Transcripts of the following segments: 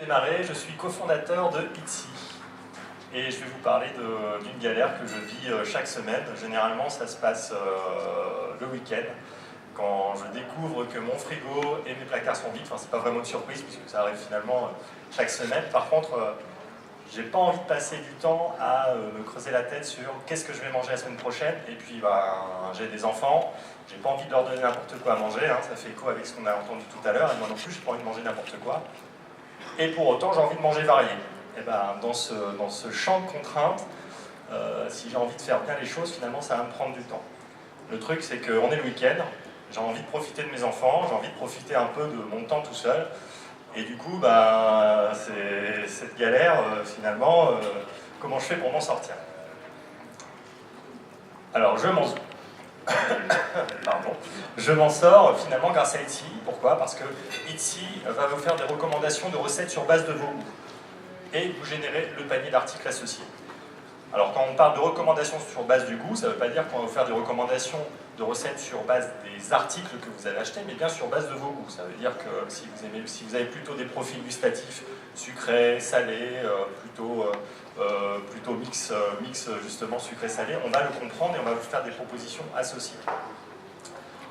Démarrer, je suis cofondateur de Itsy et je vais vous parler d'une galère que je vis chaque semaine. Généralement, ça se passe le week-end quand je découvre que mon frigo et mes placards sont vides. Enfin, c'est pas vraiment une surprise puisque ça arrive finalement chaque semaine. Par contre, j'ai pas envie de passer du temps à me creuser la tête sur qu'est-ce que je vais manger la semaine prochaine. Et puis, j'ai des enfants, j'ai pas envie de leur donner n'importe quoi à manger. Ça fait écho avec ce qu'on a entendu tout à l'heure. Et moi non plus, j'ai pas envie de manger n'importe quoi. Et pour autant, j'ai envie de manger varié. Et dans ce champ de contraintes, si j'ai envie de faire bien les choses, finalement, ça va me prendre du temps. Le truc, c'est qu'on est le week-end, j'ai envie de profiter de mes enfants, j'ai envie de profiter un peu de mon temps tout seul. Et du coup, c'est cette galère, finalement, comment je fais pour m'en sortir? Alors, je m'en sors finalement grâce à Itsy. Pourquoi? Parce que Itsy va vous faire des recommandations de recettes sur base de vos goûts et vous générez le panier d'articles associés. Alors quand on parle de recommandations sur base du goût, ça ne veut pas dire qu'on va vous faire des recommandations de recettes sur base des articles que vous avez achetés, mais bien sur base de vos goûts. Ça veut dire que si vous avez plutôt des profils gustatifs sucrés, salés, plutôt mix justement sucré-salé, on va le comprendre et on va vous faire des propositions associées.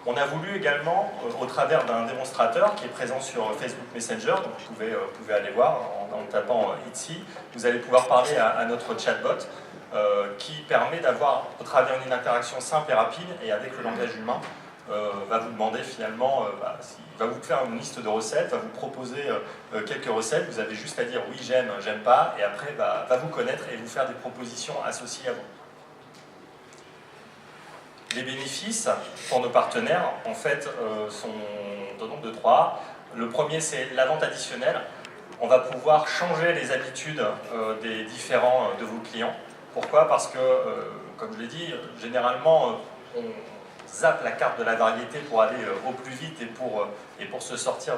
On a voulu également, au travers d'un démonstrateur qui est présent sur Facebook Messenger, donc vous pouvez aller voir en tapant Itsy, vous allez pouvoir parler à notre chatbot qui permet d'avoir, au travers d'une interaction simple et rapide et avec le langage humain, va vous demander finalement, va vous faire une liste de recettes, va vous proposer quelques recettes, vous avez juste à dire oui, j'aime, j'aime pas, et après va vous connaître et vous faire des propositions associées à vous. Les bénéfices pour nos partenaires, en fait, sont au nombre de 3. Le premier, c'est la vente additionnelle. On va pouvoir changer les habitudes des différents de vos clients. Pourquoi? Parce que, comme je l'ai dit, généralement, on zappe la carte de la variété pour aller au plus vite et pour se sortir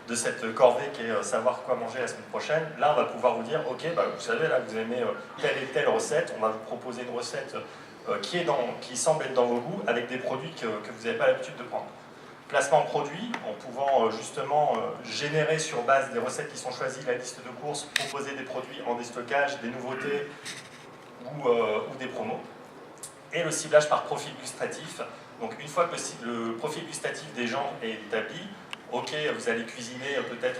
de cette corvée qui est savoir quoi manger la semaine prochaine. Là, on va pouvoir vous dire, ok, vous savez, là, vous aimez telle et telle recette, on va vous proposer une recette qui semble être dans vos goûts avec des produits que vous n'avez pas l'habitude de prendre. Placement de produits, en pouvant justement générer sur base des recettes qui sont choisies la liste de courses, proposer des produits en déstockage, des nouveautés ou des promos. Et le ciblage par profil gustatif. Donc une fois que le profil gustatif des gens est établi, ok, vous allez cuisiner peut-être